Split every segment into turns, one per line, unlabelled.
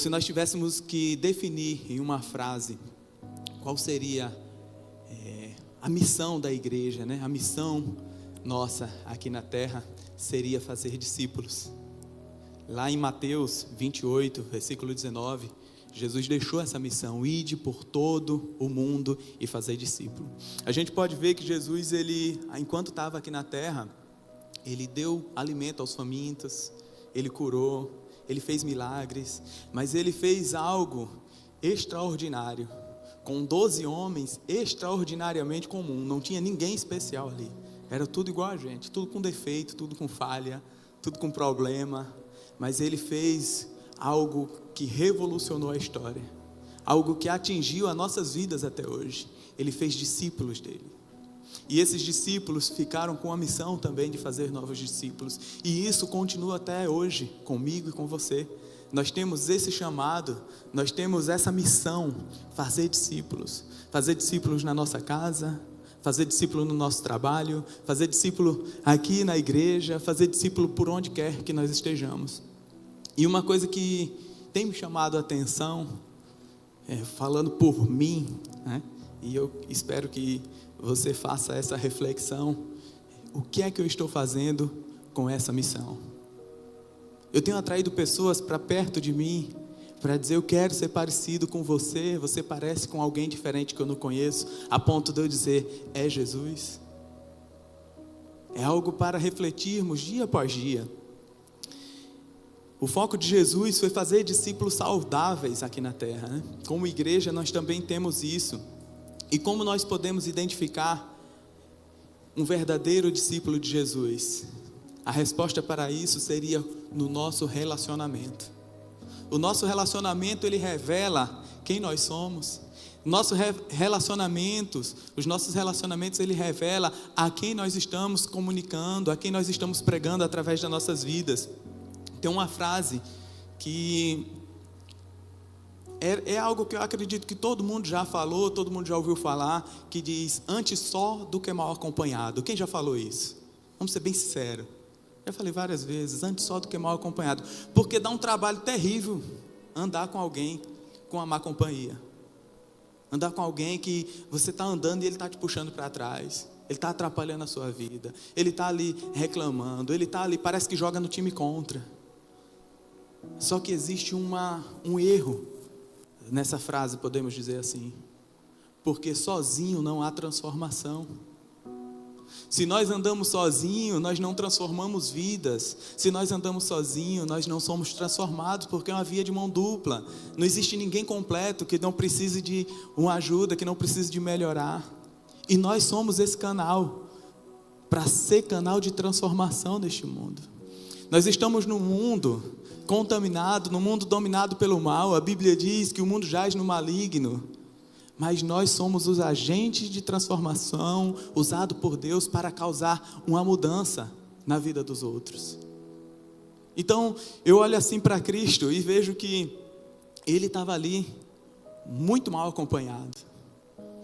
se nós tivéssemos que definir em uma frase qual seria a missão da igreja, né? A missão nossa aqui na terra seria fazer discípulos. Lá em Mateus 28, versículo 19, Jesus deixou essa missão: ide por todo o mundo e fazer discípulo. A gente pode ver que Jesus, enquanto estava aqui na terra, ele deu alimento aos famintos, ele curou, ele fez milagres, mas ele fez algo extraordinário, com 12 homens extraordinariamente comum, não tinha ninguém especial ali, era tudo igual a gente, tudo com defeito, tudo com falha, tudo com problema, mas ele fez algo que revolucionou a história, algo que atingiu as nossas vidas até hoje. Ele fez discípulos dele, e esses discípulos ficaram com a missão também de fazer novos discípulos, e isso continua até hoje, comigo e com você. Nós temos esse chamado, nós temos essa missão: fazer discípulos na nossa casa, fazer discípulo no nosso trabalho, fazer discípulo aqui na igreja, fazer discípulo por onde quer que nós estejamos. E uma coisa que tem me chamado a atenção, falando por mim, né? E eu espero que você faça essa reflexão: o que é que eu estou fazendo com essa missão? Eu tenho atraído pessoas para perto de mim, para dizer: eu quero ser parecido com você, você parece com alguém diferente que eu não conheço, a ponto de eu dizer: é Jesus? É algo para refletirmos dia após dia. O foco de Jesus foi fazer discípulos saudáveis aqui na terra, né? Como igreja nós também temos isso. E como nós podemos identificar um verdadeiro discípulo de Jesus? A resposta para isso seria no nosso relacionamento. O nosso relacionamento, ele revela quem nós somos. Os nossos relacionamentos, ele revela a quem nós estamos comunicando, a quem nós estamos pregando através das nossas vidas. Tem uma frase que é algo que eu acredito que todo mundo já falou, todo mundo já ouviu falar, que diz: antes só do que mal acompanhado. Quem já falou isso? Vamos ser bem sinceros. Já falei várias vezes: antes só do que mal acompanhado. Porque dá um trabalho terrível andar com alguém com a má companhia. Andar com alguém que você está andando e ele está te puxando para trás. Ele está atrapalhando a sua vida. Ele está ali reclamando. Ele está ali, parece que joga no time contra. Só que existe um erro nessa frase, podemos dizer assim. Porque sozinho não há transformação. Se nós andamos sozinhos, nós não transformamos vidas. Se nós andamos sozinhos, nós não somos transformados, porque é uma via de mão dupla. Não existe ninguém completo que não precise de uma ajuda, que não precise de melhorar. E nós somos esse canal, para ser canal de transformação deste mundo. Nós estamos num mundo contaminado, num mundo dominado pelo mal. A Bíblia diz que o mundo jaz no maligno. Mas nós somos os agentes de transformação usados por Deus para causar uma mudança na vida dos outros. Então, eu olho assim para Cristo e vejo que Ele estava ali muito mal acompanhado.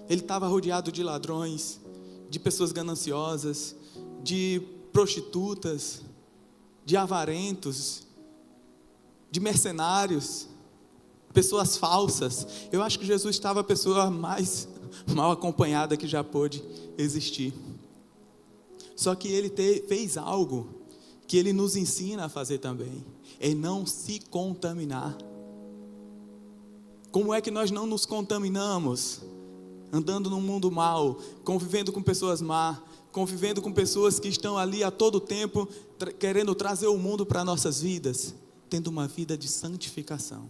Ele estava rodeado de ladrões, de pessoas gananciosas, de prostitutas, de avarentos, de mercenários, pessoas falsas. Eu acho que Jesus estava a pessoa mais mal acompanhada que já pôde existir. Só que ele fez algo que ele nos ensina a fazer também: é não se contaminar. Como é que nós não nos contaminamos? Andando num mundo mau, convivendo com pessoas más, convivendo com pessoas que estão ali a todo tempo querendo trazer o mundo para nossas vidas, tendo uma vida de santificação.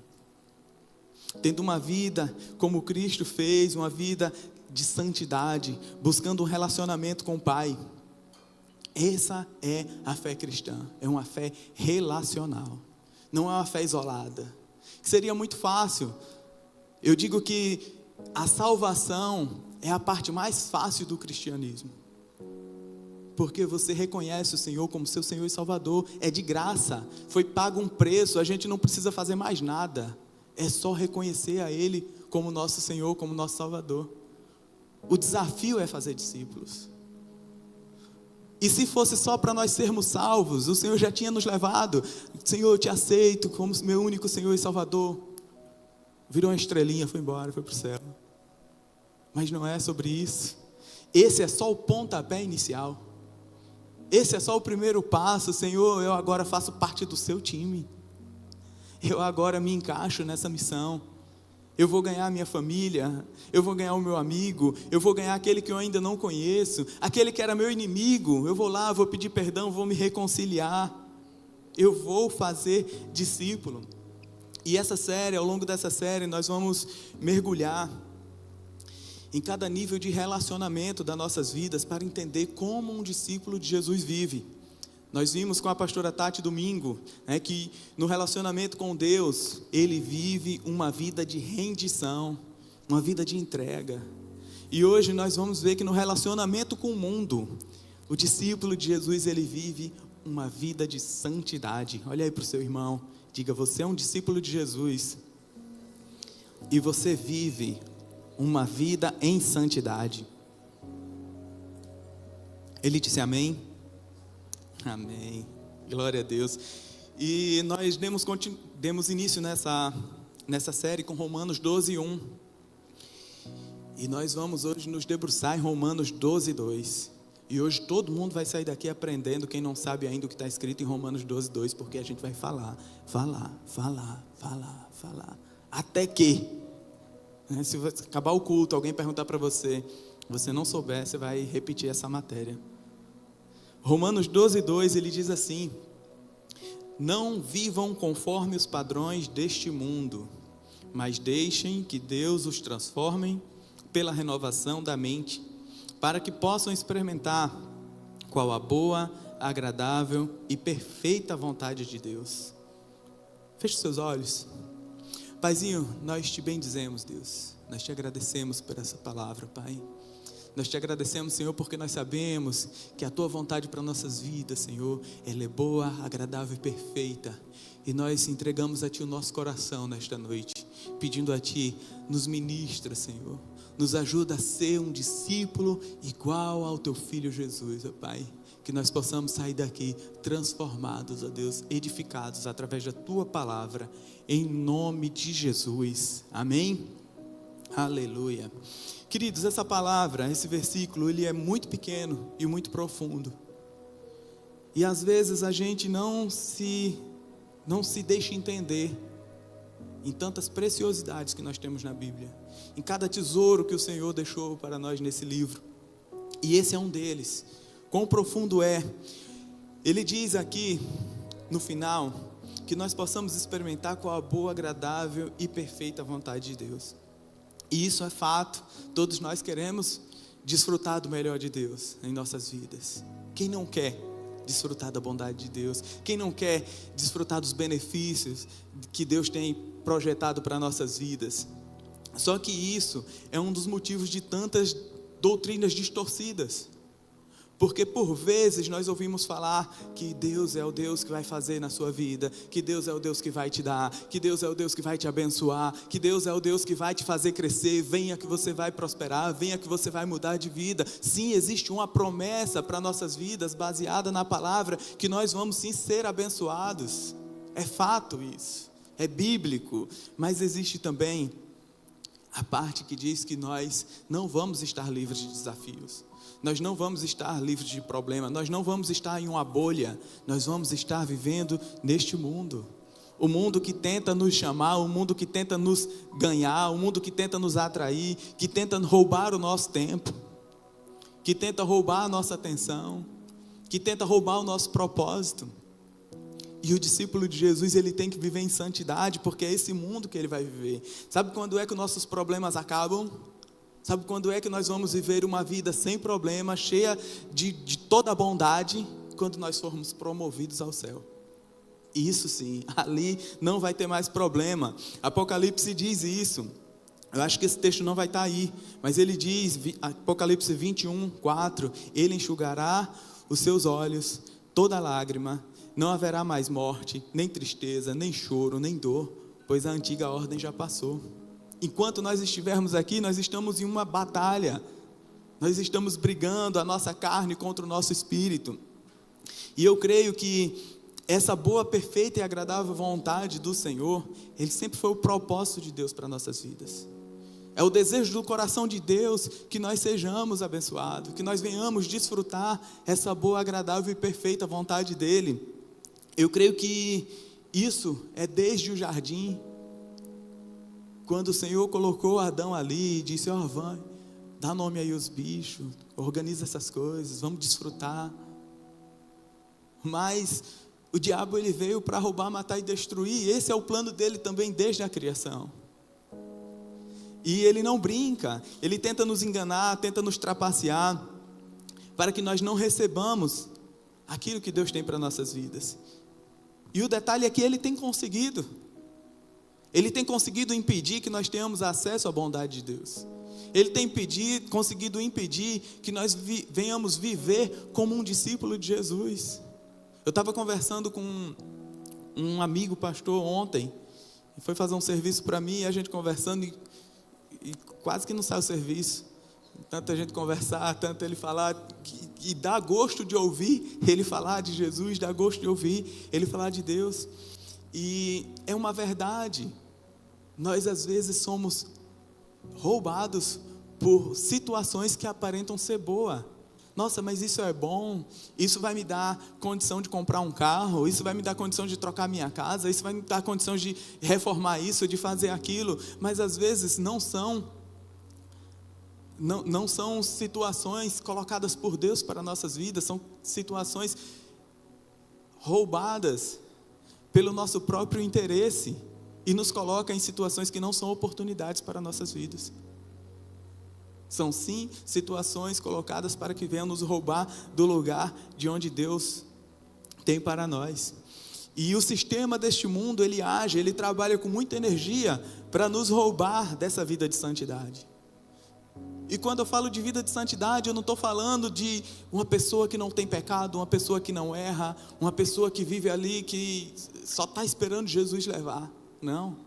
Tendo uma vida como Cristo fez, uma vida de santidade, buscando um relacionamento com o Pai. Essa é a fé cristã, é uma fé relacional, não é uma fé isolada. Seria muito fácil, eu digo que a salvação é a parte mais fácil do cristianismo. Porque você reconhece o Senhor como seu Senhor e Salvador, é de graça, foi pago um preço, a gente não precisa fazer mais nada. É só reconhecer a Ele como nosso Senhor, como nosso Salvador. O desafio é fazer discípulos. E se fosse só para nós sermos salvos, o Senhor já tinha nos levado. Senhor, eu te aceito como meu único Senhor e Salvador. virou uma estrelinha, foi embora, foi para o céu. Mas não é sobre isso. Esse é só o pontapé inicial. Esse é só o primeiro passo. Senhor, eu agora faço parte do seu time. Eu agora me encaixo nessa missão. Eu vou ganhar a minha família, eu vou ganhar o meu amigo, eu vou ganhar aquele que eu ainda não conheço, aquele que era meu inimigo. Eu vou lá, vou pedir perdão, vou me reconciliar. Eu vou fazer discípulo. E essa série, ao longo dessa série, nós vamos mergulhar em cada nível de relacionamento das nossas vidas para entender como um discípulo de Jesus vive. Nós vimos com a pastora Tati domingo, que no relacionamento com Deus, ele vive uma vida de rendição, uma vida de entrega. E hoje nós vamos ver que no relacionamento com o mundo, o discípulo de Jesus, ele vive uma vida de santidade. Olha aí para o seu irmão, diga: você é um discípulo de Jesus e você vive uma vida em santidade. Ele disse amém? Amém, glória a Deus. E nós demos início nessa série com Romanos 12:1. E nós vamos hoje nos debruçar em Romanos 12:2. E hoje todo mundo vai sair daqui aprendendo, quem não sabe ainda o que está escrito em Romanos 12:2, porque a gente vai falar, até que, se acabar o culto, alguém perguntar para você, você não souber, você vai repetir essa matéria. Romanos 12:2, ele diz assim: não vivam conforme os padrões deste mundo, mas deixem que Deus os transforme pela renovação da mente, para que possam experimentar qual a boa, agradável e perfeita vontade de Deus. Feche seus olhos. Paizinho, nós te bendizemos, Deus. Nós te agradecemos por essa palavra, Pai. Nós te agradecemos, Senhor, porque nós sabemos que a Tua vontade para nossas vidas, Senhor, ela é boa, agradável e perfeita. E nós entregamos a Ti o nosso coração nesta noite, pedindo a Ti, nos ministra, Senhor. Nos ajuda a ser um discípulo igual ao Teu Filho Jesus, ó Pai. Que nós possamos sair daqui transformados, ó Deus, edificados através da Tua palavra, em nome de Jesus. Amém? Aleluia. Queridos, essa palavra, esse versículo, ele é muito pequeno e muito profundo. E às vezes a gente não se deixa entender em tantas preciosidades que nós temos na Bíblia, em cada tesouro que o Senhor deixou para nós nesse livro. E esse é um deles. Quão profundo é? Ele diz aqui, no final, que nós possamos experimentar qual a boa, agradável e perfeita vontade de Deus. E isso é fato, todos nós queremos desfrutar do melhor de Deus em nossas vidas. Quem não quer desfrutar da bondade de Deus? Quem não quer desfrutar dos benefícios que Deus tem projetado para nossas vidas? Só que isso é um dos motivos de tantas doutrinas distorcidas. Porque por vezes nós ouvimos falar que Deus é o Deus que vai fazer na sua vida, que Deus é o Deus que vai te dar, que Deus é o Deus que vai te abençoar, que Deus é o Deus que vai te fazer crescer, venha que você vai prosperar, venha que você vai mudar de vida. Sim, existe uma promessa para nossas vidas baseada na palavra, que nós vamos sim ser abençoados. É fato isso, é bíblico, mas existe também a parte que diz que nós não vamos estar livres de desafios. Nós não vamos estar livres de problema, nós não vamos estar em uma bolha, nós vamos estar vivendo neste mundo. O mundo que tenta nos chamar, o mundo que tenta nos ganhar, o mundo que tenta nos atrair, que tenta roubar o nosso tempo, que tenta roubar a nossa atenção, que tenta roubar o nosso propósito. E o discípulo de Jesus, ele tem que viver em santidade, porque é esse mundo que ele vai viver. Sabe quando é que os nossos problemas acabam? Sabe quando é que nós vamos viver uma vida sem problema, cheia de toda a bondade? Quando nós formos promovidos ao céu. Isso sim, ali não vai ter mais problema. Apocalipse diz isso. Eu acho que esse texto não vai estar aí, mas ele diz, Apocalipse 21:4, ele enxugará os seus olhos, toda lágrima, não haverá mais morte, nem tristeza, nem choro, nem dor, pois a antiga ordem já passou. Enquanto nós estivermos aqui, nós estamos em uma batalha. Nós estamos brigando a nossa carne contra o nosso espírito. E eu creio que essa boa, perfeita e agradável vontade do Senhor, ele sempre foi o propósito de Deus para nossas vidas. É o desejo do coração de Deus que nós sejamos abençoados, que nós venhamos desfrutar essa boa, agradável e perfeita vontade dele. Eu creio que isso é desde o jardim, quando o Senhor colocou Adão ali e disse: vai, dá nome aí aos bichos, organiza essas coisas, vamos desfrutar. Mas o diabo, ele veio para roubar, matar e destruir. Esse é o plano dele também desde a criação. E ele não brinca, ele tenta nos enganar, tenta nos trapacear, para que nós não recebamos aquilo que Deus tem para nossas vidas. E o detalhe é que ele tem conseguido impedir que nós tenhamos acesso à bondade de Deus. Ele tem conseguido impedir que nós venhamos viver como um discípulo de Jesus. Eu estava conversando com um amigo pastor ontem, foi fazer um serviço para mim, e a gente conversando, e quase que não sai o serviço, tanta gente conversar, tanto ele falar, e dá gosto de ouvir ele falar de Jesus, dá gosto de ouvir ele falar de Deus. E é uma verdade, nós às vezes somos roubados por situações que aparentam ser boas. Nossa, mas isso é bom, isso vai me dar condição de comprar um carro, isso vai me dar condição de trocar minha casa, isso vai me dar condição de reformar isso, de fazer aquilo, mas às vezes não são situações colocadas por Deus para nossas vidas, são situações roubadas pelo nosso próprio interesse e nos coloca em situações que não são oportunidades para nossas vidas. São sim situações colocadas para que venham nos roubar do lugar de onde Deus tem para nós. E o sistema deste mundo, ele age, ele trabalha com muita energia para nos roubar dessa vida de santidade. E quando eu falo de vida de santidade, eu não estou falando de uma pessoa que não tem pecado, uma pessoa que não erra, uma pessoa que vive ali, que só está esperando Jesus levar. Não,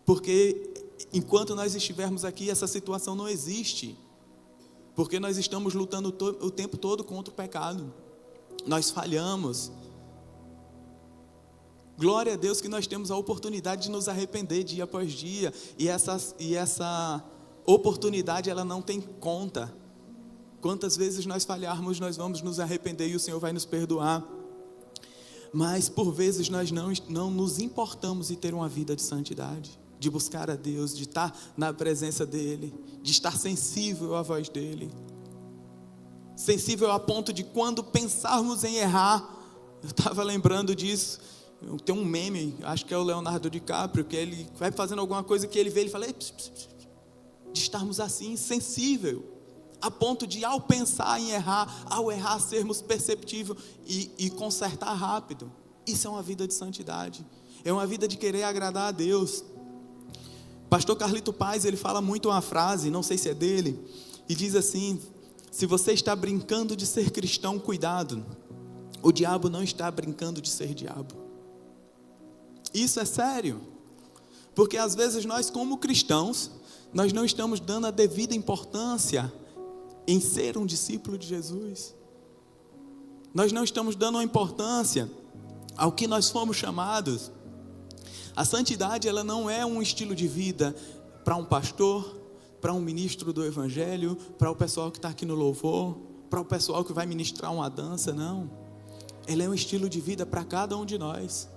porque enquanto nós estivermos aqui, essa situação não existe, porque nós estamos lutando o tempo todo contra o pecado, nós falhamos. Glória a Deus que nós temos a oportunidade de nos arrepender dia após dia, e essa oportunidade, ela não tem conta. Quantas vezes nós falharmos, nós vamos nos arrepender e o Senhor vai nos perdoar. Mas por vezes nós não nos importamos em ter uma vida de santidade, de buscar a Deus, de estar na presença dEle, de estar sensível à voz dEle, sensível a ponto de quando pensarmos em errar, eu estava lembrando disso, tem um meme, acho que é o Leonardo DiCaprio, que ele vai fazendo alguma coisa que ele vê, ele fala, de estarmos assim, sensível, a ponto de ao pensar em errar, ao errar sermos perceptíveis e consertar rápido. Isso é uma vida de santidade, é uma vida de querer agradar a Deus. Pastor Carlito Paz, ele fala muito uma frase, não sei se é dele, e diz assim: se você está brincando de ser cristão, cuidado, o diabo não está brincando de ser diabo. Isso é sério, porque às vezes nós, como cristãos, nós não estamos dando a devida importância em ser um discípulo de Jesus. Nós não estamos dando uma importância ao que nós fomos chamados. A santidade, ela não é um estilo de vida para um pastor, para um ministro do evangelho, para o pessoal que está aqui no louvor, para o pessoal que vai ministrar uma dança, não. Ela é um estilo de vida para cada um de nós.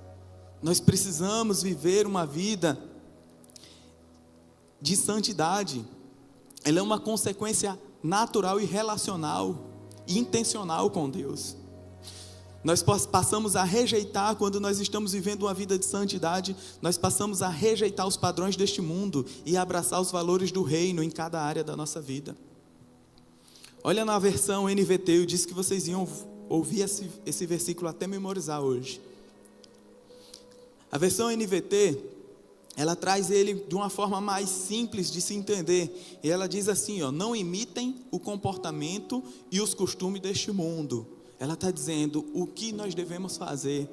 Nós precisamos viver uma vida de santidade. Ela é uma consequência natural e relacional e intencional com Deus. Nós passamos a rejeitar, quando nós estamos vivendo uma vida de santidade, nós passamos a rejeitar os padrões deste mundo e abraçar os valores do reino em cada área da nossa vida. Olha na versão NVT, eu disse que vocês iam ouvir esse versículo até memorizar hoje. A versão NVT, ela traz ele de uma forma mais simples de se entender. E ela diz assim, não imitem o comportamento e os costumes deste mundo. Ela está dizendo o que nós devemos fazer.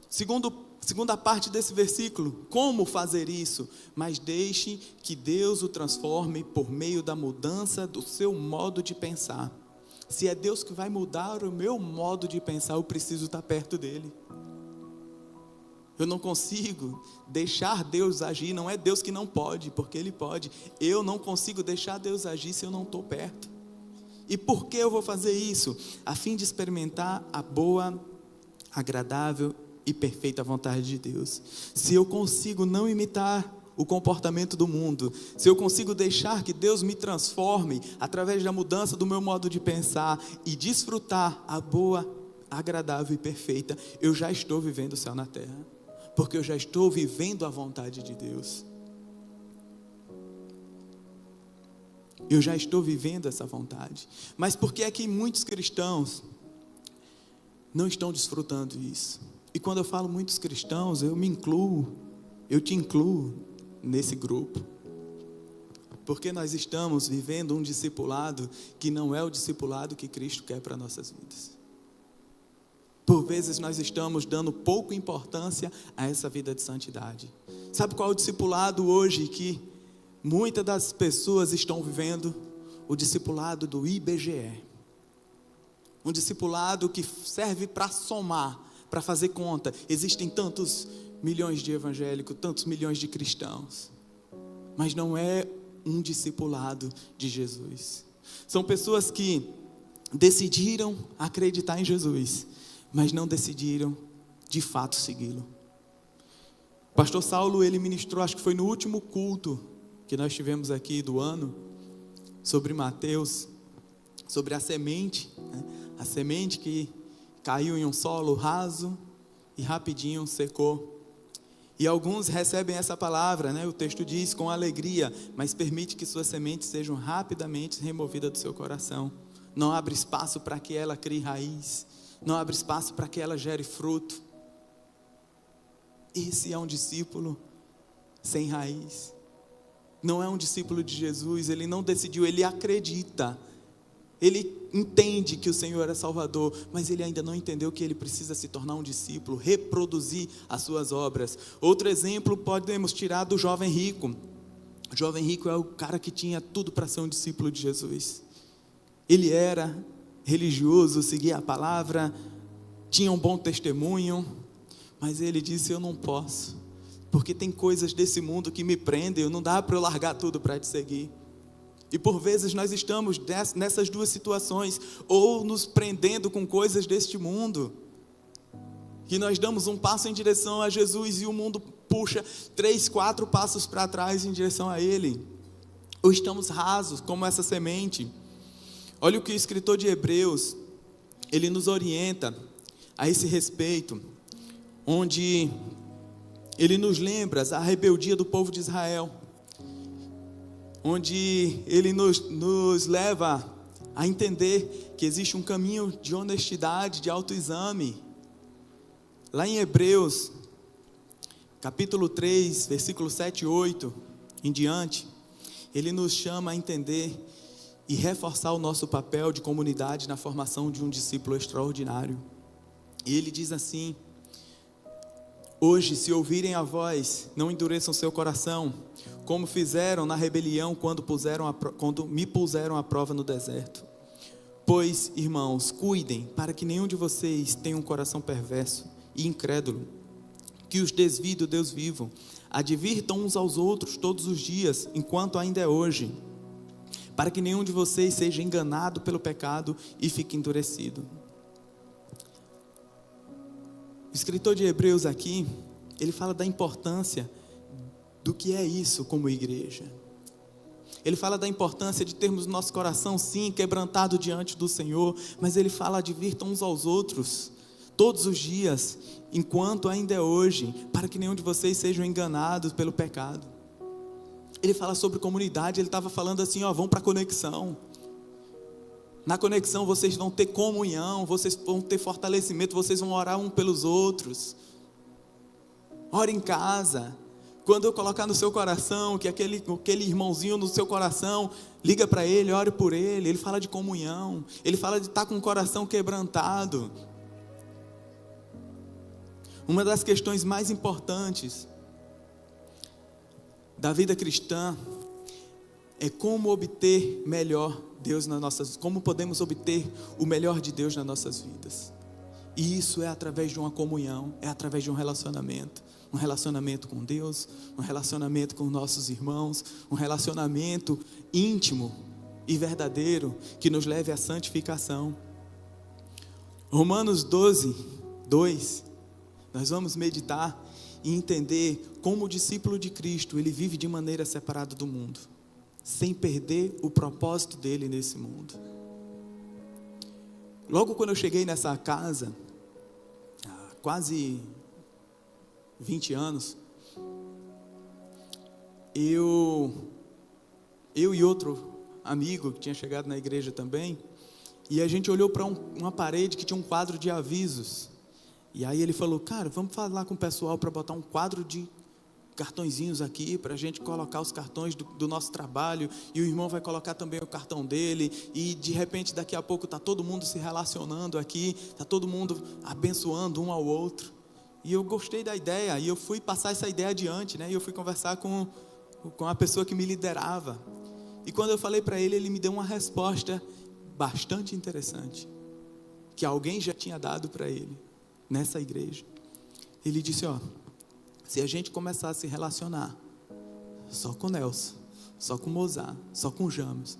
Segunda parte desse versículo, como fazer isso? Mas deixe que Deus o transforme por meio da mudança do seu modo de pensar. Se é Deus que vai mudar o meu modo de pensar, eu preciso estar perto dele. Eu não consigo deixar Deus agir. Não é Deus que não pode, porque Ele pode. Eu não consigo deixar Deus agir se eu não estou perto. E por que eu vou fazer isso? A fim de experimentar a boa, agradável e perfeita vontade de Deus. Se eu consigo não imitar o comportamento do mundo, se eu consigo deixar que Deus me transforme através da mudança do meu modo de pensar e desfrutar a boa, agradável e perfeita, eu já estou vivendo o céu na terra, porque eu já estou vivendo a vontade de Deus. Eu já estou vivendo essa vontade. Mas por que é que muitos cristãos não estão desfrutando isso? E quando eu falo muitos cristãos, eu me incluo, eu te incluo nesse grupo. Porque nós estamos vivendo um discipulado que não é o discipulado que Cristo quer para nossas vidas. Por vezes nós estamos dando pouca importância a essa vida de santidade. Sabe qual é o discipulado hoje que muitas das pessoas estão vivendo? O discipulado do IBGE. Um discipulado que serve para somar, para fazer conta. Existem tantos milhões de evangélicos, tantos milhões de cristãos. Mas não é um discipulado de Jesus. São pessoas que decidiram acreditar em Jesus, mas não decidiram de fato segui-lo. O pastor Saulo, ele ministrou, acho que foi no último culto que nós tivemos aqui do ano, sobre Mateus, sobre a semente, né? A semente que caiu em um solo raso e rapidinho secou. E alguns recebem essa palavra, né? O texto diz com alegria, mas permite que suas sementes sejam rapidamente removidas do seu coração. Não abre espaço para que ela crie raiz, não abre espaço para que ela gere fruto. Esse é um discípulo sem raiz. Não é um discípulo de Jesus. Ele não decidiu, ele acredita. Ele entende que o Senhor é Salvador, mas ele ainda não entendeu que ele precisa se tornar um discípulo, reproduzir as suas obras. Outro exemplo podemos tirar do jovem rico. O jovem rico é o cara que tinha tudo para ser um discípulo de Jesus. Ele era religioso, seguia a palavra, tinha um bom testemunho, mas ele disse: eu não posso, porque tem coisas desse mundo que me prendem, não dá para eu largar tudo para te seguir. E por vezes nós estamos nessas duas situações, ou nos prendendo com coisas deste mundo, que nós damos um passo em direção a Jesus e o mundo puxa 3, 4 passos para trás em direção a Ele, ou estamos rasos como essa semente. Olha o que o escritor de Hebreus, ele nos orienta a esse respeito, onde ele nos lembra a rebeldia do povo de Israel, onde ele nos leva a entender que existe um caminho de honestidade, de autoexame. Lá em Hebreus, capítulo 3, versículo 7 e 8 em diante, ele nos chama a entender e reforçar o nosso papel de comunidade na formação de um discípulo extraordinário. E ele diz assim: hoje, se ouvirem a voz, não endureçam seu coração, como fizeram na rebelião quando me puseram à prova no deserto. Pois, irmãos, cuidem para que nenhum de vocês tenha um coração perverso e incrédulo, que os desvie do Deus vivo. Advirtam uns aos outros todos os dias, enquanto ainda é hoje, para que nenhum de vocês seja enganado pelo pecado e fique endurecido. O escritor de Hebreus aqui, ele fala da importância do que é isso como igreja. Ele fala da importância de termos nosso coração, sim, quebrantado diante do Senhor, mas ele fala: advirtam uns aos outros, todos os dias, enquanto ainda é hoje, para que nenhum de vocês sejam enganados pelo pecado. Ele fala sobre comunidade, ele estava falando assim: vão para a conexão. Na conexão vocês vão ter comunhão, vocês vão ter fortalecimento, vocês vão orar um pelos outros. Ore em casa. Quando eu colocar no seu coração, que aquele irmãozinho no seu coração, liga para ele, ore por ele. Ele fala de comunhão, ele fala de estar com o coração quebrantado. Uma das questões mais importantes da vida cristã é como obter melhor Deus nas nossas, como podemos obter o melhor de Deus nas nossas vidas. E isso é através de uma comunhão, é através de um relacionamento com Deus, um relacionamento com nossos irmãos, um relacionamento íntimo e verdadeiro que nos leve à santificação. Romanos 12, 2, nós vamos meditar e entender como o discípulo de Cristo, ele vive de maneira separada do mundo, sem perder o propósito dele nesse mundo. Logo quando eu cheguei nessa casa, há quase 20 anos, eu e outro amigo que tinha chegado na igreja também, e a gente olhou para uma parede que tinha um quadro de avisos. E aí ele falou: cara, vamos falar com o pessoal para botar um quadro de cartõezinhos aqui, para a gente colocar os cartões do nosso trabalho, e o irmão vai colocar também o cartão dele, e de repente daqui a pouco está todo mundo se relacionando aqui, está todo mundo abençoando um ao outro. E eu gostei da ideia, e eu fui passar essa ideia adiante, né? E eu fui conversar com a pessoa que me liderava, e quando eu falei para ele, ele me deu uma resposta bastante interessante, que alguém já tinha dado para ele nessa igreja. Ele disse: ó, se a gente começar a se relacionar só com Nelson, só com Mozart, só com James,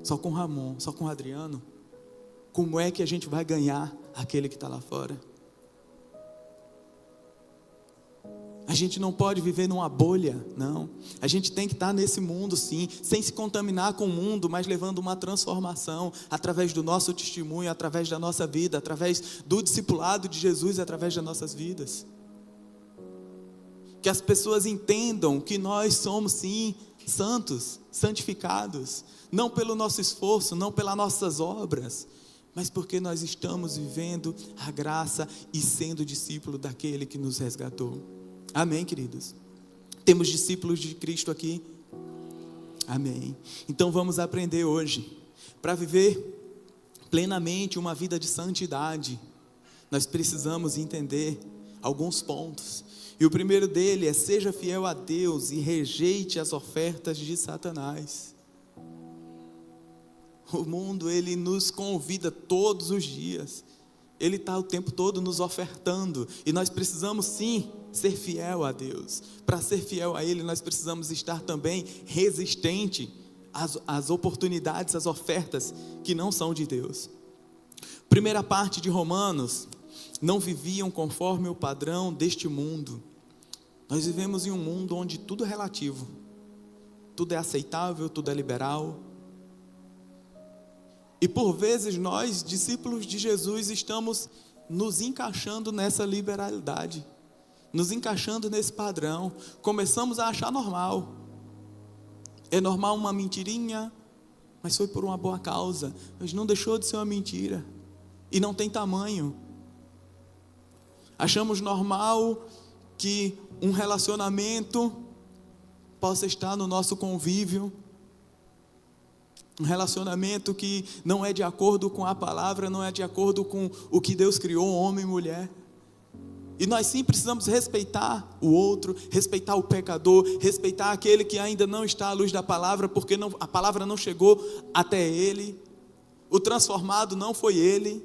só com Ramon, só com Adriano, como é que a gente vai ganhar aquele que está lá fora? A gente não pode viver numa bolha, não. A gente tem que estar nesse mundo, sim, sem se contaminar com o mundo, mas levando uma transformação através do nosso testemunho, através da nossa vida, através do discipulado de Jesus, através das nossas vidas. Que as pessoas entendam que nós somos, sim, santos, santificados, não pelo nosso esforço, não pelas nossas obras, mas porque nós estamos vivendo a graça e sendo discípulo daquele que nos resgatou. Amém, queridos? Temos discípulos de Cristo aqui? Amém. Então vamos aprender hoje. Para viver plenamente uma vida de santidade, nós precisamos entender alguns pontos. E o primeiro dele é: seja fiel a Deus e rejeite as ofertas de Satanás. O mundo, ele nos convida todos os dias. Ele está o tempo todo nos ofertando. E nós precisamos, sim, ser fiel a Deus. Para ser fiel a Ele, nós precisamos estar também resistente às oportunidades, às ofertas que não são de Deus. Primeira parte de Romanos: não viviam conforme o padrão deste mundo. Nós vivemos em um mundo onde tudo é relativo. Tudo é aceitável, tudo é liberal. E por vezes nós, discípulos de Jesus, estamos nos encaixando nessa liberalidade, nos encaixando nesse padrão. Começamos a achar normal. É normal uma mentirinha, mas foi por uma boa causa, mas não deixou de ser uma mentira, e não tem tamanho. Achamos normal que um relacionamento possa estar no nosso convívio, um relacionamento que não é de acordo com a palavra, não é de acordo com o que Deus criou, homem e mulher. E nós sim precisamos respeitar o outro, respeitar o pecador, respeitar aquele que ainda não está à luz da palavra, porque a palavra não chegou até ele. O transformado não foi ele.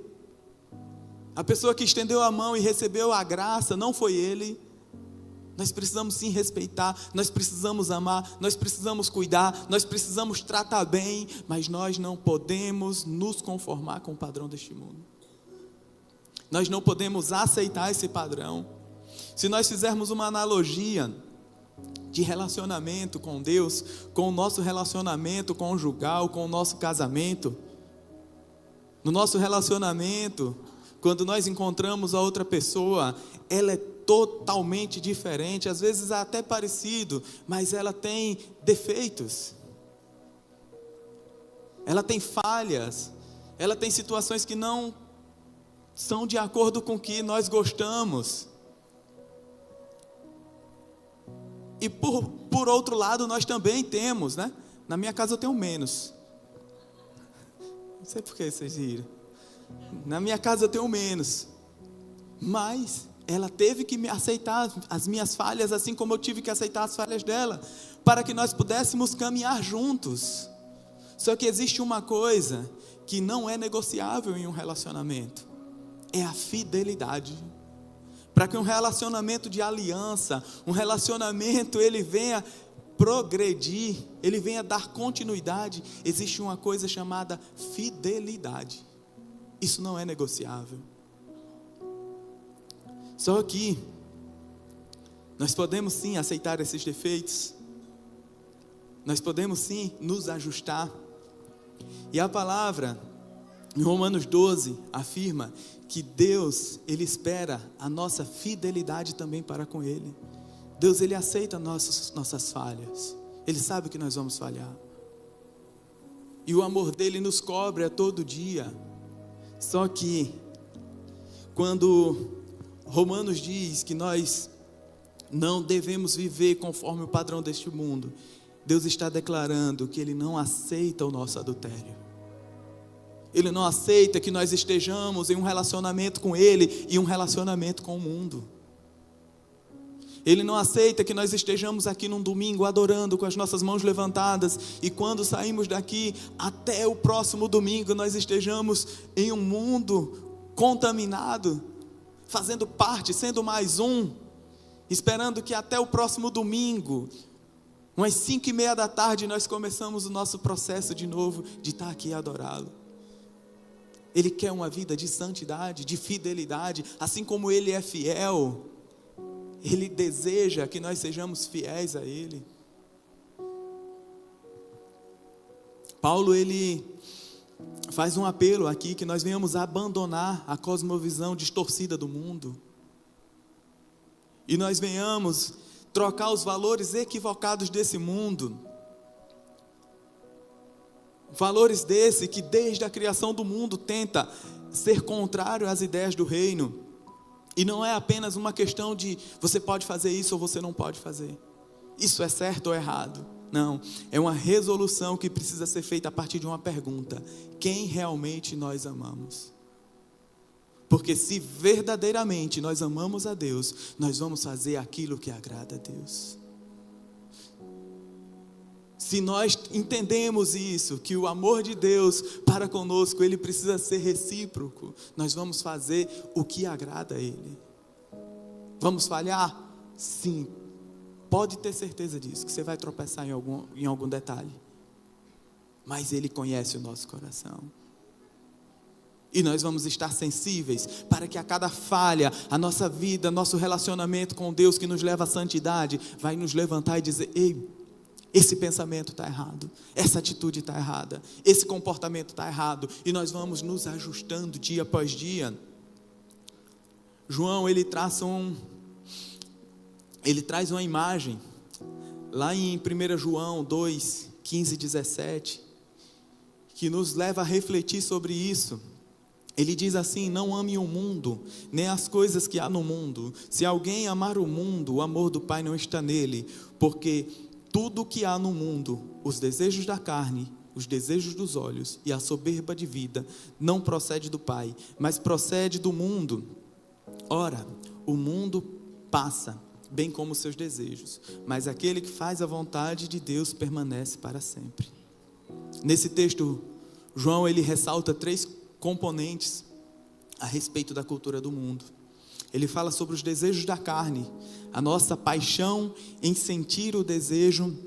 A pessoa que estendeu a mão e recebeu a graça não foi ele. Nós precisamos sim respeitar, nós precisamos amar, nós precisamos cuidar, nós precisamos tratar bem, mas nós não podemos nos conformar com o padrão deste mundo. Nós não podemos aceitar esse padrão. Se nós fizermos uma analogia de relacionamento com Deus, com o nosso relacionamento conjugal, com o nosso casamento, no nosso relacionamento, quando nós encontramos a outra pessoa, ela é totalmente diferente, às vezes até parecido, mas ela tem defeitos, ela tem falhas, ela tem situações que não são de acordo com o que nós gostamos. E por outro lado, nós também temos, né? Na minha casa eu tenho menos. Não sei por que vocês riram. Na minha casa eu tenho menos. Mas ela teve que me aceitar as minhas falhas, assim como eu tive que aceitar as falhas dela. para que nós pudéssemos caminhar juntos. Só que existe uma coisa que não é negociável em um relacionamento: é a fidelidade. Para que um relacionamento de aliança, um relacionamento ele venha progredir, ele venha dar continuidade, existe uma coisa chamada fidelidade. Isso não é negociável. Só que nós podemos sim aceitar esses defeitos, nós podemos sim nos ajustar. E a palavra em Romanos 12 afirma que Deus, Ele espera a nossa fidelidade também para com Ele. Deus, Ele aceita nossas falhas, Ele sabe que nós vamos falhar, e o amor dEle nos cobre a todo dia. Só que quando Romanos diz que nós não devemos viver conforme o padrão deste mundo, Deus está declarando que Ele não aceita o nosso adultério. Ele não aceita que nós estejamos em um relacionamento com Ele e um relacionamento com o mundo. Ele não aceita que nós estejamos aqui num domingo adorando com as nossas mãos levantadas, e quando saímos daqui até o próximo domingo nós estejamos em um mundo contaminado, fazendo parte, sendo mais um, esperando que até o próximo domingo, umas 5:30 da tarde, nós começamos o nosso processo de novo, de estar aqui e adorá-lo. Ele quer uma vida de santidade, de fidelidade, assim como Ele é fiel. Ele deseja que nós sejamos fiéis a Ele. Paulo, ele faz um apelo aqui, que nós venhamos abandonar a cosmovisão distorcida do mundo, e nós venhamos trocar os valores equivocados desse mundo, valores desse que desde a criação do mundo tenta ser contrário às ideias do reino. E não é apenas uma questão de você pode fazer isso ou você não pode fazer, isso é certo ou errado. Não, é uma resolução que precisa ser feita a partir de uma pergunta: quem realmente nós amamos? Porque se verdadeiramente nós amamos a Deus, nós vamos fazer aquilo que agrada a Deus. Se nós entendemos isso, que o amor de Deus para conosco, ele precisa ser recíproco, nós vamos fazer o que agrada a Ele. Vamos falhar? Sim, pode ter certeza disso, que você vai tropeçar em algum detalhe, mas Ele conhece o nosso coração. E nós vamos estar sensíveis para que a cada falha, a nossa vida, nosso relacionamento com Deus que nos leva à santidade, vai nos levantar e dizer: ei, esse pensamento está errado, essa atitude está errada, esse comportamento está errado, e nós vamos nos ajustando dia após dia. João, ele traz uma imagem, lá em 1 João 2, 15 e 17, que nos leva a refletir sobre isso. Ele diz assim: não ame o mundo, nem as coisas que há no mundo. Se alguém amar o mundo, o amor do Pai não está nele, porque tudo o que há no mundo, os desejos da carne, os desejos dos olhos e a soberba de vida, não procede do Pai, mas procede do mundo. Ora, o mundo passa, bem como os seus desejos, mas aquele que faz a vontade de Deus permanece para sempre. Nesse texto, João, ele ressalta 3 componentes a respeito da cultura do mundo. Ele fala sobre os desejos da carne, a nossa paixão em sentir o desejo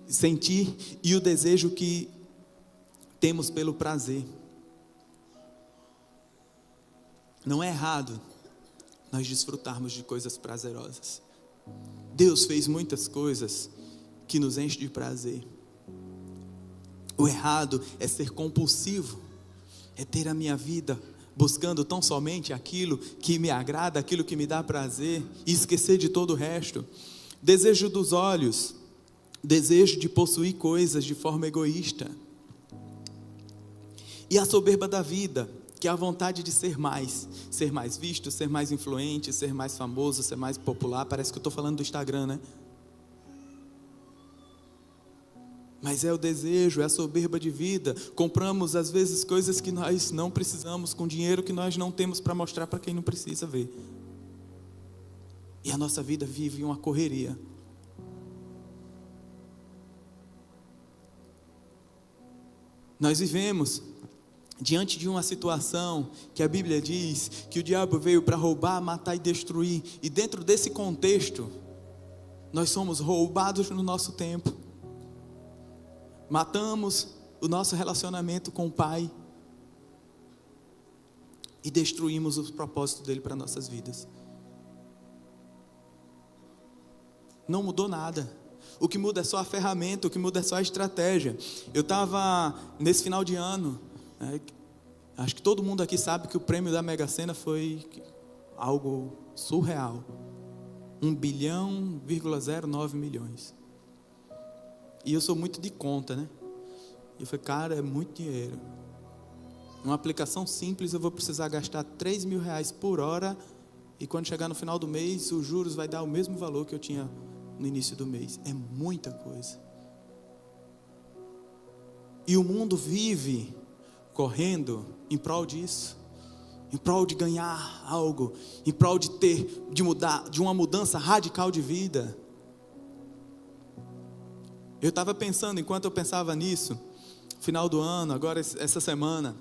sentir e o desejo que temos pelo prazer. Não é errado nós desfrutarmos de coisas prazerosas. Deus fez muitas coisas que nos enchem de prazer. O errado é ser compulsivo, é ter a minha vida buscando tão somente aquilo que me agrada, aquilo que me dá prazer, e esquecer de todo o resto. Desejo dos olhos, desejo de possuir coisas de forma egoísta. E a soberba da vida, que é a vontade de ser mais visto, ser mais influente, ser mais famoso, ser mais popular. Parece que eu estou falando do Instagram, né? Mas é o desejo, é a soberba de vida. Compramos às vezes coisas que nós não precisamos, com dinheiro que nós não temos para mostrar para quem não precisa ver. E a nossa vida vive uma correria. Nós vivemos diante de uma situação que a Bíblia diz que o diabo veio para roubar, matar e destruir. E dentro desse contexto, nós somos roubados no nosso tempo. Matamos o nosso relacionamento com o Pai. E destruímos os propósitos dele para nossas vidas. Não mudou nada. O que muda é só a ferramenta, o que muda é só a estratégia. Eu estava nesse final de ano, acho que todo mundo aqui sabe que o prêmio da Mega Sena foi algo surreal. 1,09 bilhão. E eu sou muito de conta, né? E eu falei, cara, é muito dinheiro. Uma aplicação simples eu vou precisar gastar R$3.000 por hora. E quando chegar no final do mês, os juros vai dar o mesmo valor que eu tinha no início do mês. É muita coisa. E o mundo vive correndo em prol disso, em prol de ganhar algo, em prol de mudar, de uma mudança radical de vida. Eu estava pensando, enquanto eu pensava nisso, final do ano, agora essa semana,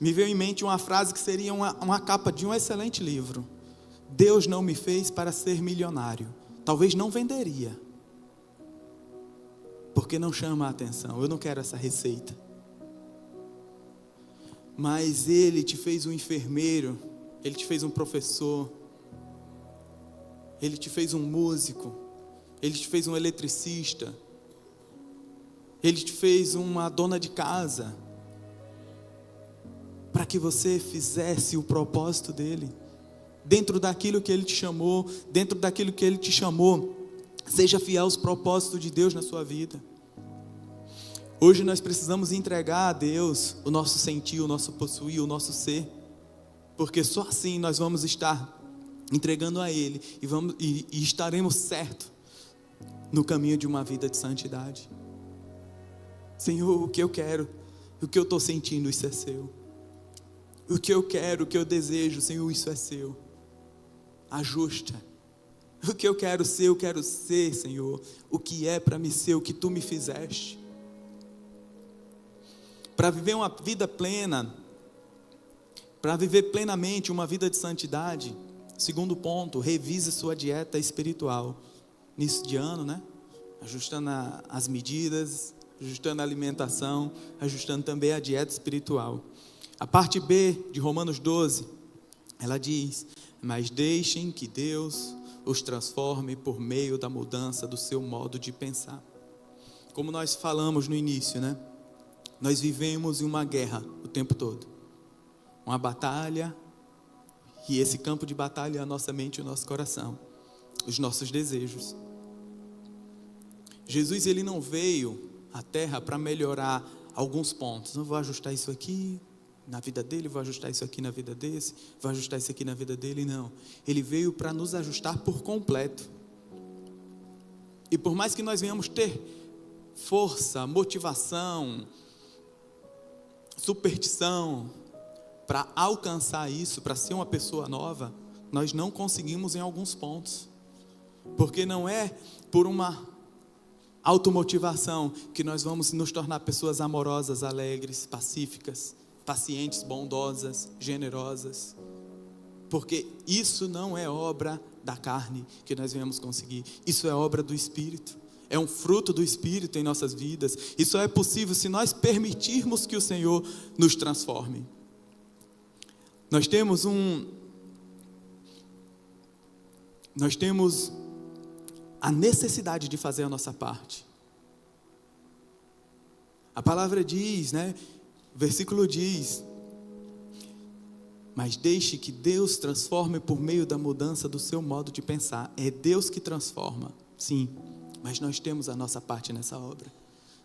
me veio em mente uma frase que seria uma capa de um excelente livro. Deus não me fez para ser milionário. Talvez não venderia, porque não chama a atenção. Eu não quero essa receita. Mas Ele te fez um enfermeiro, Ele te fez um professor, Ele te fez um músico, Ele te fez um eletricista, Ele te fez uma dona de casa, para que você fizesse o propósito dEle. Dentro daquilo que Ele te chamou, seja fiel aos propósitos de Deus na sua vida. Hoje nós precisamos entregar a Deus o nosso sentir, o nosso possuir, o nosso ser, porque só assim nós vamos estar entregando a Ele e estaremos certos no caminho de uma vida de santidade. Senhor, o que eu quero, o que eu estou sentindo, isso é seu. O que eu quero, o que eu desejo, Senhor, isso é seu. Ajusta. O que eu quero ser, Senhor, o que é para me ser, o que Tu me fizeste. Para viver uma vida plena, para viver plenamente uma vida de santidade, segundo ponto, revise sua dieta espiritual. Início de ano, né? Ajustando as medidas, ajustando a alimentação, ajustando também a dieta espiritual. A parte B de Romanos 12, ela diz: mas deixem que Deus os transforme por meio da mudança do seu modo de pensar. Como nós falamos no início, né? Nós vivemos em uma guerra o tempo todo. Uma batalha, e esse campo de batalha é a nossa mente e o nosso coração, os nossos desejos. Jesus, Ele não veio à terra para melhorar alguns pontos. Não vou ajustar isso aqui na vida dele, vou ajustar isso aqui na vida desse, vou ajustar isso aqui na vida dele, não. Ele veio para nos ajustar por completo. E por mais que nós venhamos ter força, motivação, superstição para alcançar isso, para ser uma pessoa nova, nós não conseguimos em alguns pontos. Porque não é por uma automotivação que nós vamos nos tornar pessoas amorosas, alegres, pacíficas, pacientes, bondosas, generosas. Porque isso não é obra da carne que nós viemos conseguir. Isso é obra do Espírito. É um fruto do Espírito em nossas vidas. E só é possível se nós permitirmos que o Senhor nos transforme. Nós temos a necessidade de fazer a nossa parte. A palavra diz, né? O versículo diz: mas deixe que Deus transforme por meio da mudança do seu modo de pensar. É Deus que transforma, sim, mas nós temos a nossa parte nessa obra.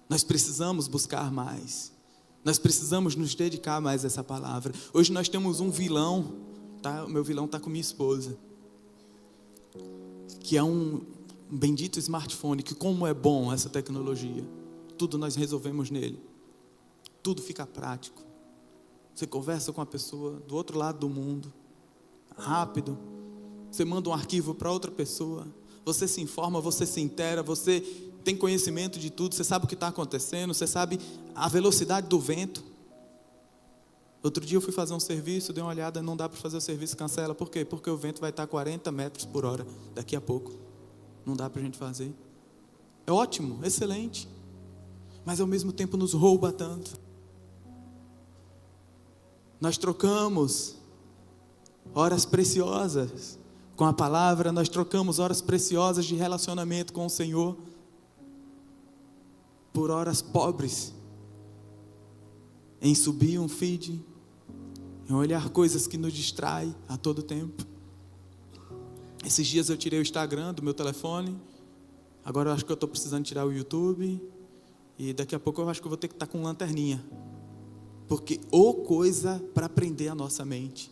Nós precisamos buscar mais. Nós precisamos nos dedicar mais a essa palavra. Hoje nós temos um vilão, tá? O meu vilão está com minha esposa, que é um bendito smartphone, que como é bom essa tecnologia. Tudo nós resolvemos nele. Tudo fica prático. Você conversa com a pessoa do outro lado do mundo, rápido. Você manda um arquivo para outra pessoa. Você se informa, você se inteira, você tem conhecimento de tudo, você sabe o que está acontecendo, você sabe a velocidade do vento. Outro dia eu fui fazer um serviço, dei uma olhada, não dá para fazer o serviço, cancela. Por quê? Porque o vento vai estar 40 metros por hora daqui a pouco. Não dá para a gente fazer. É ótimo, excelente, mas ao mesmo tempo nos rouba tanto. Nós trocamos horas preciosas com a palavra, nós trocamos horas preciosas de relacionamento com o Senhor por horas pobres em subir um feed, em olhar coisas que nos distraem a todo tempo. Esses dias eu tirei o Instagram do meu telefone, agora eu acho que eu estou precisando tirar o YouTube, e daqui a pouco eu acho que eu vou ter que estar com lanterninha, porque coisa para prender a nossa mente.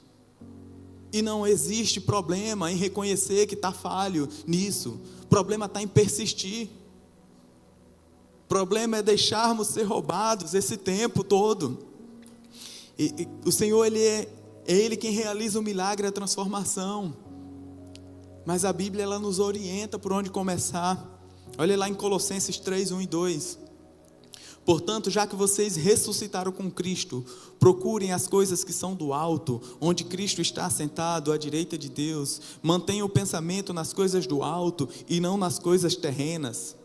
E não existe problema em reconhecer que está falho nisso, o problema está em persistir. O problema é deixarmos ser roubados esse tempo todo. E o Senhor, Ele é Ele quem realiza o milagre, a transformação. Mas a Bíblia, ela nos orienta por onde começar. Olha lá em Colossenses 3, 1 e 2. Portanto, já que vocês ressuscitaram com Cristo, procurem as coisas que são do alto, onde Cristo está assentado à direita de Deus. Mantenham o pensamento nas coisas do alto e não nas coisas terrenas.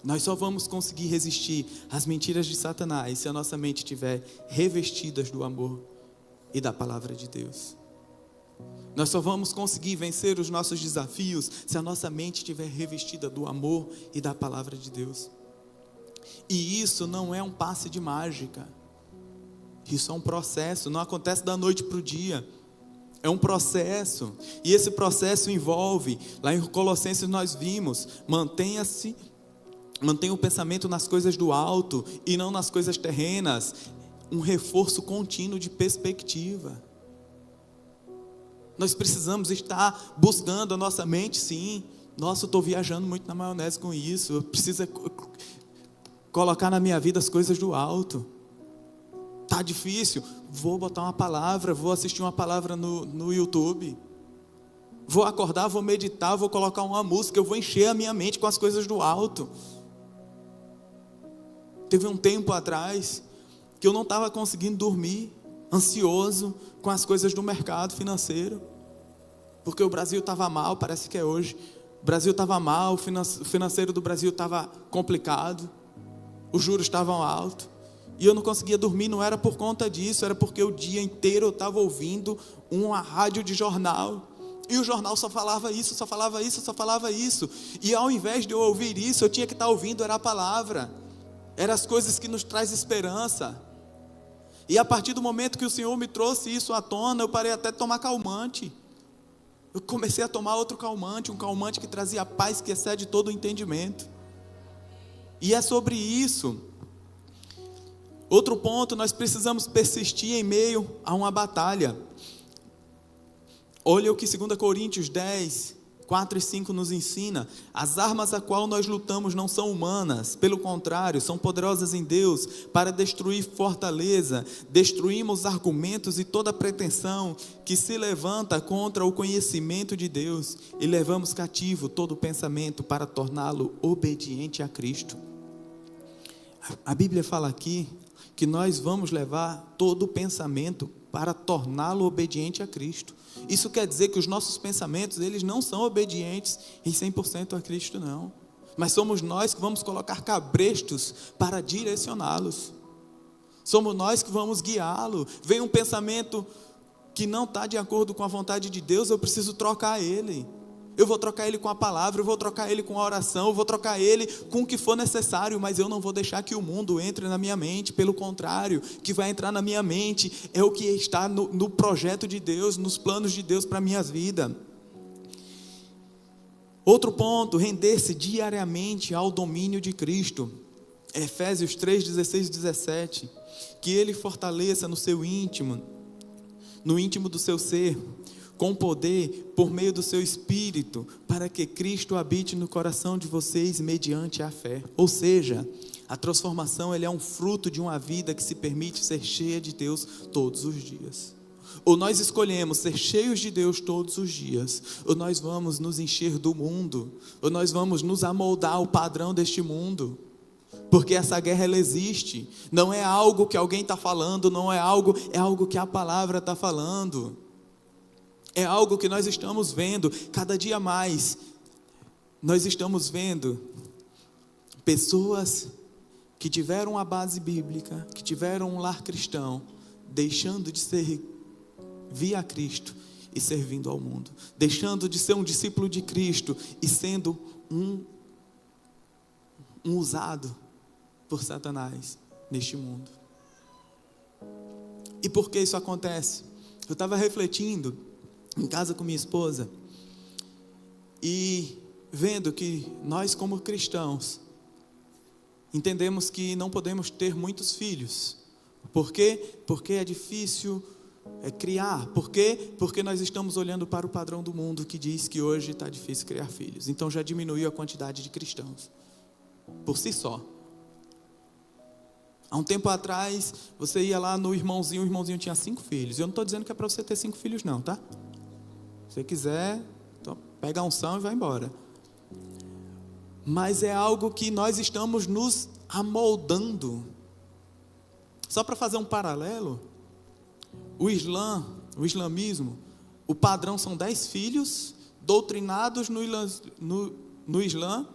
Nós só vamos conseguir resistir às mentiras de Satanás se a nossa mente estiver revestida do amor e da palavra de Deus. Nós só vamos conseguir vencer os nossos desafios se a nossa mente estiver revestida do amor e da palavra de Deus. E isso não é um passe de mágica. Isso é um processo, não acontece da noite para o dia. É um processo, e esse processo envolve, lá em Colossenses nós vimos, mantenha o pensamento nas coisas do alto e não nas coisas terrenas. Um reforço contínuo de perspectiva. Nós precisamos estar buscando a nossa mente, sim. Nossa, eu estou viajando muito na maionese com isso. Eu preciso colocar na minha vida as coisas do alto. Está difícil? Vou botar uma palavra, vou assistir uma palavra no YouTube. Vou acordar, vou meditar, vou colocar uma música, eu vou encher a minha mente com as coisas do alto. Teve um tempo atrás que eu não estava conseguindo dormir, ansioso com as coisas do mercado financeiro, porque o Brasil estava mal, parece que é hoje. O Brasil estava mal, o financeiro do Brasil estava complicado, os juros estavam altos, e eu não conseguia dormir. Não era por conta disso, era porque o dia inteiro eu estava ouvindo uma rádio de jornal, e o jornal só falava isso, só falava isso, só falava isso, e ao invés de eu ouvir isso, eu tinha que estar ouvindo, era a palavra, eram as coisas que nos traz esperança. E a partir do momento que o Senhor me trouxe isso à tona, eu parei até de tomar calmante. Eu comecei a tomar outro calmante, um calmante que trazia paz que excede todo o entendimento. E é sobre isso. Outro ponto, nós precisamos persistir em meio a uma batalha. Olha o que 2 Coríntios 10, 4 e 5 nos ensina. As armas a qual nós lutamos não são humanas, pelo contrário, são poderosas em Deus para destruir fortaleza. Destruímos argumentos e toda pretensão que se levanta contra o conhecimento de Deus, e levamos cativo todo pensamento para torná-lo obediente a Cristo. A Bíblia fala aqui que nós vamos levar todo o pensamento para torná-lo obediente a Cristo. Isso quer dizer que os nossos pensamentos, eles não são obedientes em 100% a Cristo, não. Mas somos nós que vamos colocar cabrestos para direcioná-los. Somos nós que vamos guiá-lo. Vem um pensamento que não está de acordo com a vontade de Deus, eu preciso trocar ele. Eu vou trocar ele com a palavra, eu vou trocar ele com a oração, eu vou trocar ele com o que for necessário, mas eu não vou deixar que o mundo entre na minha mente. Pelo contrário, o que vai entrar na minha mente é o que está no projeto de Deus, nos planos de Deus para a minha vida. Outro ponto, render-se diariamente ao domínio de Cristo. Efésios 3, 16 e 17. Que Ele fortaleça no seu íntimo, no íntimo do seu ser, com poder, por meio do seu Espírito, para que Cristo habite no coração de vocês mediante a fé. Ou seja, a transformação, ele é um fruto de uma vida que se permite ser cheia de Deus todos os dias. Ou nós escolhemos ser cheios de Deus todos os dias, ou nós vamos nos encher do mundo, ou nós vamos nos amoldar ao padrão deste mundo. Porque essa guerra, ela existe. Não é algo que alguém está falando, não é algo que a palavra está falando. É algo que nós estamos vendo cada dia mais. Nós estamos vendo pessoas que tiveram a base bíblica, que tiveram um lar cristão, deixando de servir a Cristo e servindo ao mundo, deixando de ser um discípulo de Cristo e sendo um usado por Satanás neste mundo. E por que isso acontece? Eu estava refletindo em casa com minha esposa e vendo que nós, como cristãos, entendemos que não podemos ter muitos filhos. Por quê? Porque é difícil criar. Por quê? Porque nós estamos olhando para o padrão do mundo que diz que hoje está difícil criar filhos. Então já diminuiu a quantidade de cristãos por si só. Há um tempo atrás, você ia lá no irmãozinho, o irmãozinho tinha 5 filhos. Eu não estou dizendo que é para você ter 5 filhos não, tá? Se você quiser, então pega a unção e vai embora. Mas é algo que nós estamos nos amoldando. Só para fazer um paralelo, o islamismo, o padrão são 10 filhos doutrinados no Islã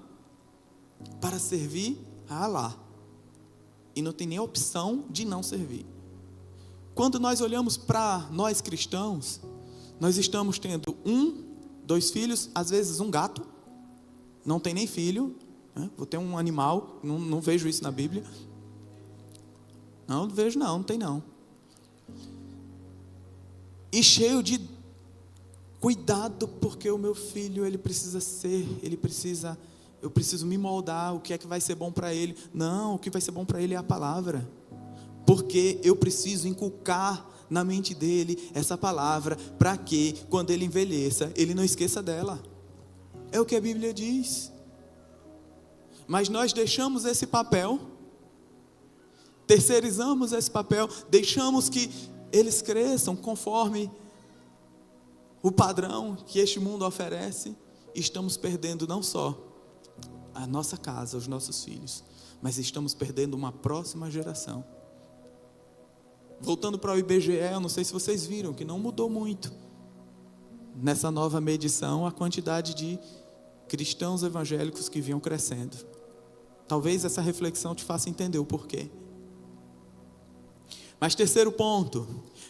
para servir a Allah. E não tem nem opção de não servir. Quando nós olhamos para nós cristãos, nós estamos tendo 1, 2 filhos, às vezes um gato, não tem nem filho, né? Vou ter um animal, não vejo isso na Bíblia. Não vejo não tem não. E cheio de cuidado, porque o meu filho, eu preciso me moldar, o que é que vai ser bom para ele? Não, o que vai ser bom para ele é a palavra. Porque eu preciso inculcar na mente dele essa palavra, para que quando ele envelheça, ele não esqueça dela. É o que a Bíblia diz. Mas nós deixamos esse papel, terceirizamos esse papel, deixamos que eles cresçam conforme o padrão que este mundo oferece, e estamos perdendo não só a nossa casa, os nossos filhos, mas estamos perdendo uma próxima geração. Voltando para o IBGE, eu não sei se vocês viram que não mudou muito nessa nova medição a quantidade de cristãos evangélicos que vinham crescendo. Talvez essa reflexão te faça entender o porquê. Mas terceiro ponto,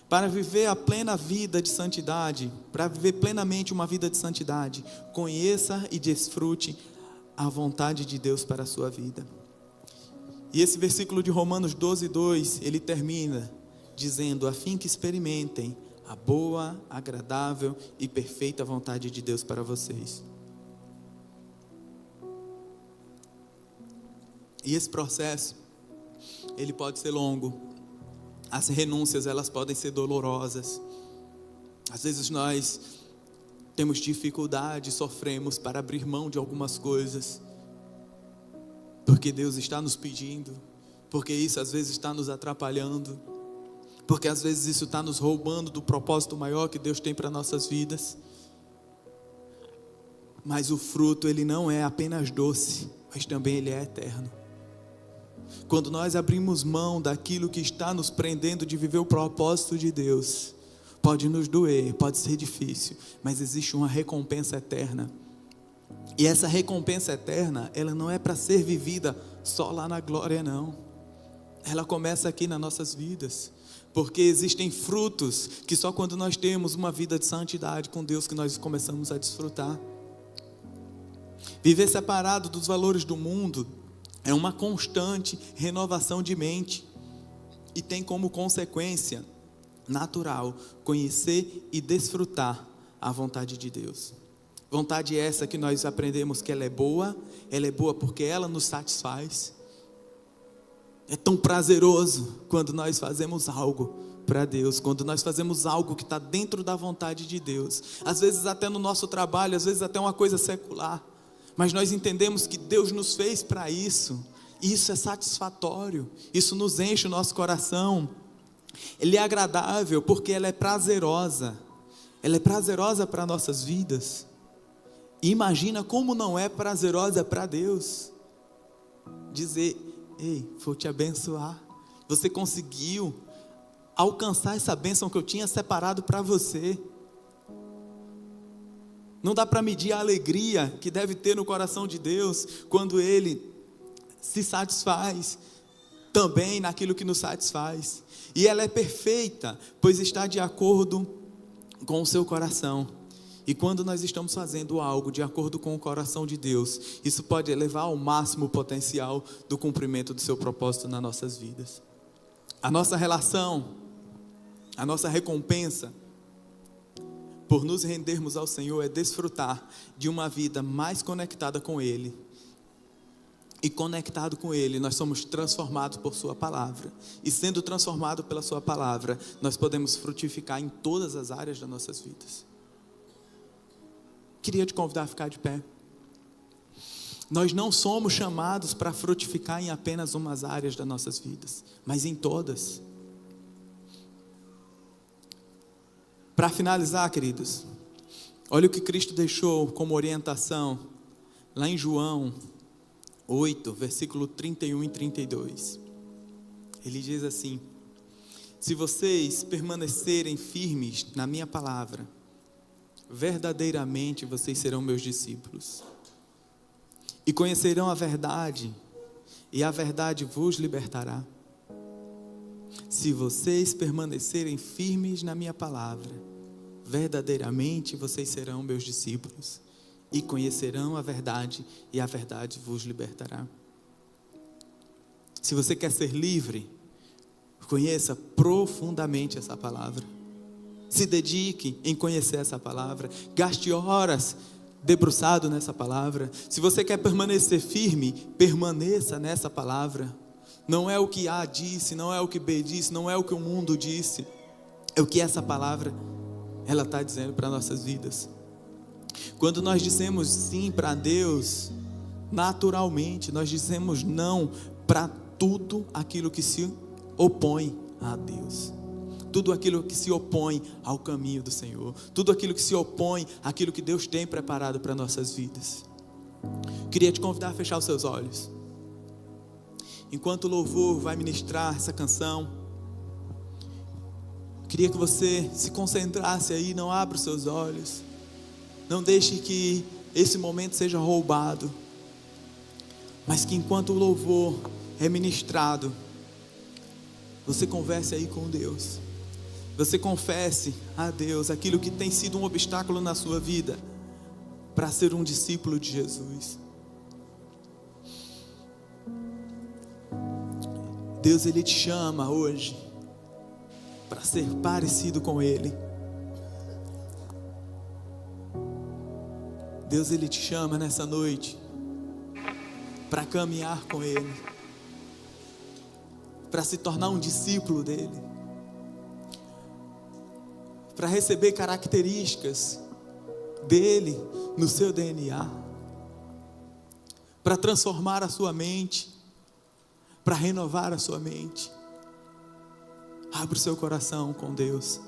para viver a plena vida de santidade, para viver plenamente uma vida de santidade, conheça e desfrute a vontade de Deus para a sua vida. E esse versículo de Romanos 12:2, ele termina dizendo: a fim que experimentem a boa, agradável e perfeita vontade de Deus para vocês. E esse processo, ele pode ser longo. As renúncias, elas podem ser dolorosas. Às vezes nós temos dificuldade, sofremos para abrir mão de algumas coisas, porque Deus está nos pedindo, porque isso às vezes está nos atrapalhando, porque às vezes isso está nos roubando do propósito maior que Deus tem para nossas vidas. Mas o fruto, ele não é apenas doce, mas também ele é eterno. Quando nós abrimos mão daquilo que está nos prendendo de viver o propósito de Deus, pode nos doer, pode ser difícil, mas existe uma recompensa eterna. E essa recompensa eterna, ela não é para ser vivida só lá na glória, não. Ela começa aqui nas nossas vidas, porque existem frutos que só quando nós temos uma vida de santidade com Deus que nós começamos a desfrutar. Viver separado dos valores do mundo é uma constante renovação de mente e tem como consequência natural conhecer e desfrutar a vontade de Deus. Vontade essa que nós aprendemos que ela é boa porque ela nos satisfaz. É tão prazeroso quando nós fazemos algo para Deus, quando nós fazemos algo que está dentro da vontade de Deus, às vezes até no nosso trabalho, às vezes até uma coisa secular, mas nós entendemos que Deus nos fez para isso, e isso é satisfatório, isso nos enche o nosso coração. Ele é agradável porque ela é prazerosa. Ela é prazerosa para nossas vidas. E imagina como não é prazerosa para Deus dizer: ei, vou te abençoar. Você conseguiu alcançar essa bênção que eu tinha separado para você. Não dá para medir a alegria que deve ter no coração de Deus quando Ele se satisfaz também naquilo que nos satisfaz. E ela é perfeita, pois está de acordo com o seu coração. E quando nós estamos fazendo algo de acordo com o coração de Deus, isso pode elevar ao máximo o potencial do cumprimento do seu propósito nas nossas vidas. A nossa relação, a nossa recompensa por nos rendermos ao Senhor é desfrutar de uma vida mais conectada com Ele. E conectado com Ele, nós somos transformados por Sua palavra. E sendo transformados pela Sua palavra, nós podemos frutificar em todas as áreas das nossas vidas. Queria te convidar a ficar de pé. Nós não somos chamados para frutificar em apenas umas áreas das nossas vidas, mas em todas. Para finalizar, queridos, olha o que Cristo deixou como orientação, lá em João 8, versículo 31 e 32. Ele diz assim: se vocês permanecerem firmes na minha palavra, verdadeiramente vocês serão meus discípulos, e conhecerão a verdade, e a verdade vos libertará. Se vocês permanecerem firmes na minha palavra, verdadeiramente vocês serão meus discípulos, e conhecerão a verdade, e a verdade vos libertará. Se você quer ser livre, conheça profundamente essa palavra. Se dedique em conhecer essa palavra. Gaste horas debruçado nessa palavra. Se você quer permanecer firme, permaneça nessa palavra. Não é o que A disse, não é o que B disse, não é o que o mundo disse. É o que essa palavra, ela está dizendo para nossas vidas. Quando nós dizemos sim para Deus, naturalmente nós dizemos não para tudo aquilo que se opõe a Deus. Tudo aquilo que se opõe ao caminho do Senhor. Tudo aquilo que se opõe àquilo que Deus tem preparado para nossas vidas. Queria te convidar a fechar os seus olhos. Enquanto o louvor vai ministrar essa canção, queria que você se concentrasse aí, não abra os seus olhos. Não deixe que esse momento seja roubado. Mas que enquanto o louvor é ministrado, você converse aí com Deus. Você confesse a Deus aquilo que tem sido um obstáculo na sua vida para ser um discípulo de Jesus. Deus, Ele te chama hoje para ser parecido com Ele. Deus, Ele te chama nessa noite para caminhar com Ele, para se tornar um discípulo dEle, para receber características dEle no seu DNA, para transformar a sua mente, para renovar a sua mente. Abra o seu coração com Deus.